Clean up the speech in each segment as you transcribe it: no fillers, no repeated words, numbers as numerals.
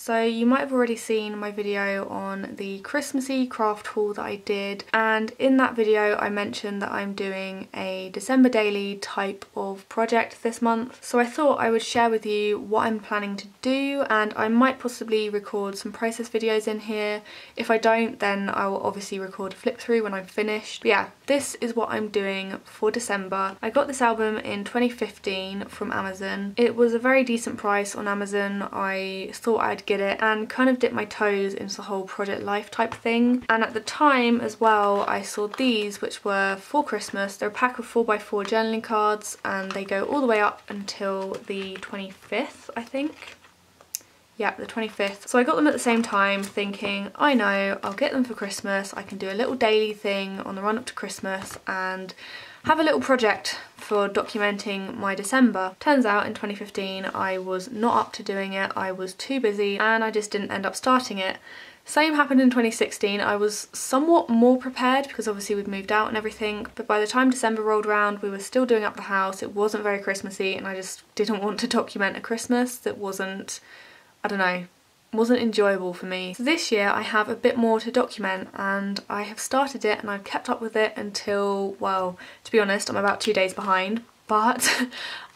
So you might have already seen my video on the Christmassy craft haul that I did, and in that video I mentioned that I'm doing a December daily type of project this month. So I thought I would share with you what I'm planning to do, and I might possibly record some process videos in here. If I don't, then I will obviously record a flip through when I'm finished. But yeah, this is what I'm doing for December. I got this album in 2015 from Amazon. It was a very decent price on Amazon. I thought I'd get it and kind of dip my toes into the whole project life type thing. And at the time as well, I saw these, which were for Christmas. They're a pack of 4x4 journaling cards, and they go all the way up until the 25th, I think. Yeah, the 25th. So I got them at the same time thinking, I know, I'll get them for Christmas. I can do a little daily thing on the run up to Christmas and have a little project for documenting my December. Turns out in 2015 I was not up to doing it. I was too busy and I just didn't end up starting it. Same happened in 2016. I was somewhat more prepared because obviously we'd moved out and everything, but by the time December rolled around we were still doing up the house. It wasn't very Christmassy and I just didn't want to document a Christmas that wasn't, I don't know, wasn't enjoyable for me. So this year I have a bit more to document, and I have started it and I've kept up with it until, well, to be honest, I'm about 2 days behind, but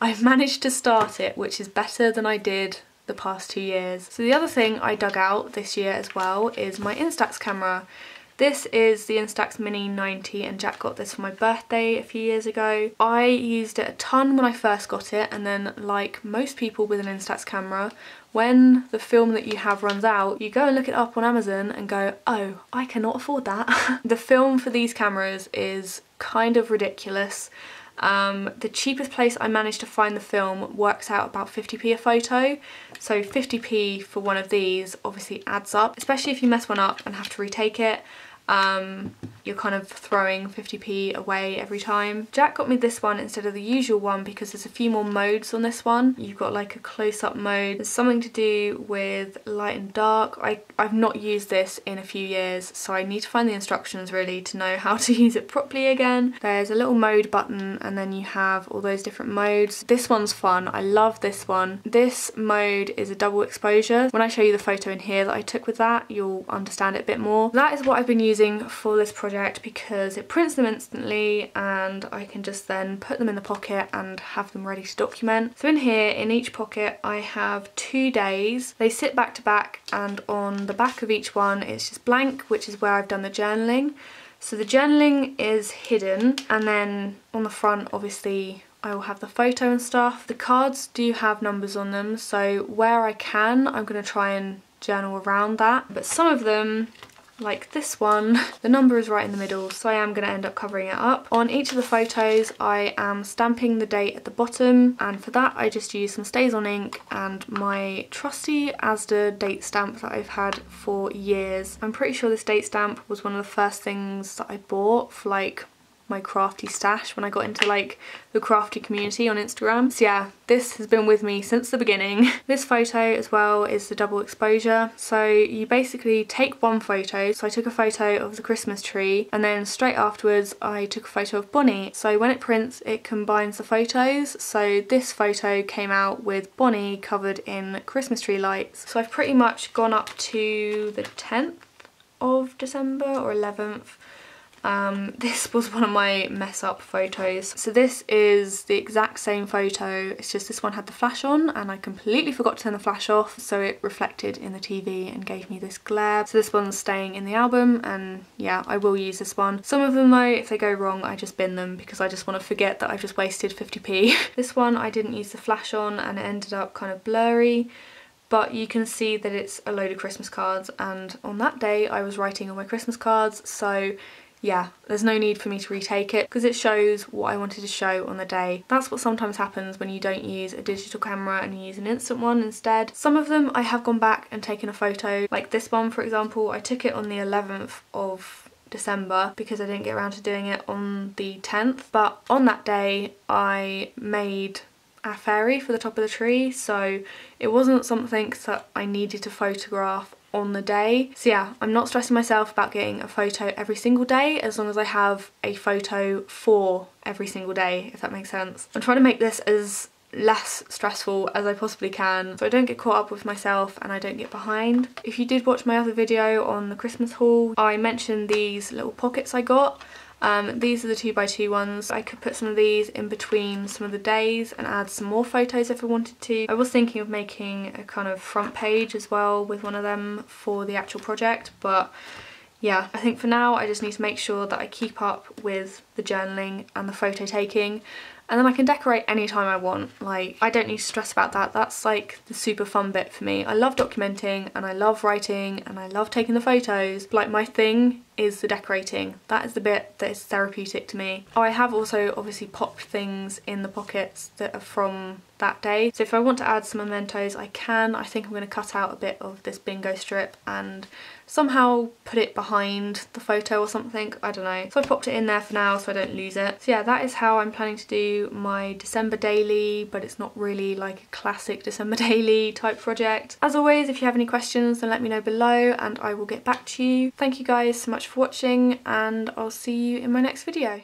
I've managed to start it, which is better than I did the past 2 years. So the other thing I dug out this year as well is my Instax camera. This is the Instax Mini 90 and Jack got this for my birthday a few years ago. I used it a ton when I first got it, and then like most people with an Instax camera, when the film that you have runs out, you go and look it up on Amazon and go, oh, I cannot afford that. The film for these cameras is kind of ridiculous. The cheapest place I managed to find the film works out about 50p a photo, so 50p for one of these obviously adds up, especially if you mess one up and have to retake it. You're kind of throwing 50p away every time. Jack got me this one instead of the usual one because there's a few more modes on this one. You've got like a close-up mode. There's something to do with light and dark. I've not used this in a few years, so I need to find the instructions really to know how to use it properly again. There's a little mode button and then you have all those different modes. This one's fun. I love this one. This mode is a double exposure. When I show you the photo in here that I took with that, you'll understand it a bit more. That is what I've been using for this project because it prints them instantly and I can just then put them in the pocket and have them ready to document. So in here, in each pocket, I have 2 days. They sit back to back, and on the back of each one it's just blank, which is where I've done the journaling. So the journaling is hidden, and then on the front obviously I will have the photo and stuff. The cards do have numbers on them, so where I can I'm going to try and journal around that, but some of them, like this one, the number is right in the middle, so I am going to end up covering it up. On each of the photos I am stamping the date at the bottom, and for that I just use some Stays On ink and my trusty Asda date stamp that I've had for years. I'm pretty sure this date stamp was one of the first things that I bought for like my crafty stash when I got into like the crafty community on Instagram. So yeah, this has been with me since the beginning. This photo as well is the double exposure. So you basically take one photo. So I took a photo of the Christmas tree, and then straight afterwards I took a photo of Bonnie. So when it prints, it combines the photos. So this photo came out with Bonnie covered in Christmas tree lights. So I've pretty much gone up to the 10th of December or 11th. This was one of my mess up photos. So this is the exact same photo, it's just this one had the flash on and I completely forgot to turn the flash off, so it reflected in the TV and gave me this glare. So this one's staying in the album, and yeah, I will use this one. Some of them though, if they go wrong, I just bin them because I just want to forget that I've just wasted 50p. This one I didn't use the flash on and it ended up kind of blurry, but you can see that it's a load of Christmas cards, and on that day I was writing all my Christmas cards, so yeah, there's no need for me to retake it because it shows what I wanted to show on the day. That's what sometimes happens when you don't use a digital camera and you use an instant one instead. Some of them I have gone back and taken a photo, like this one for example. I took it on the 11th of December because I didn't get around to doing it on the 10th, but on that day I made a fairy for the top of the tree, so it wasn't something that I needed to photograph on the day. So yeah, I'm not stressing myself about getting a photo every single day as long as I have a photo for every single day, if that makes sense. I'm trying to make this as less stressful as I possibly can so I don't get caught up with myself and I don't get behind. If you did watch my other video on the Christmas haul, I mentioned these little pockets I got. These are the 2x2 ones. I could put some of these in between some of the days and add some more photos if I wanted to. I was thinking of making a kind of front page as well with one of them for the actual project, but yeah, I think for now I just need to make sure that I keep up with the journaling and the photo taking, and then I can decorate anytime I want. Like, I don't need to stress about that. That's like the super fun bit for me. I love documenting and I love writing and I love taking the photos. Like, my thing is the decorating. That is the bit that is therapeutic to me. Oh, I have also obviously popped things in the pockets that are from that day. So if I want to add some mementos, I can. I think I'm going to cut out a bit of this bingo strip and somehow put it behind the photo or something. I don't know. So I popped it in there for now so I don't lose it. So yeah, that is how I'm planning to do my December daily, but it's not really like a classic December daily type project. As always, if you have any questions, then let me know below and I will get back to you. Thank you guys so much for watching, and I'll see you in my next video.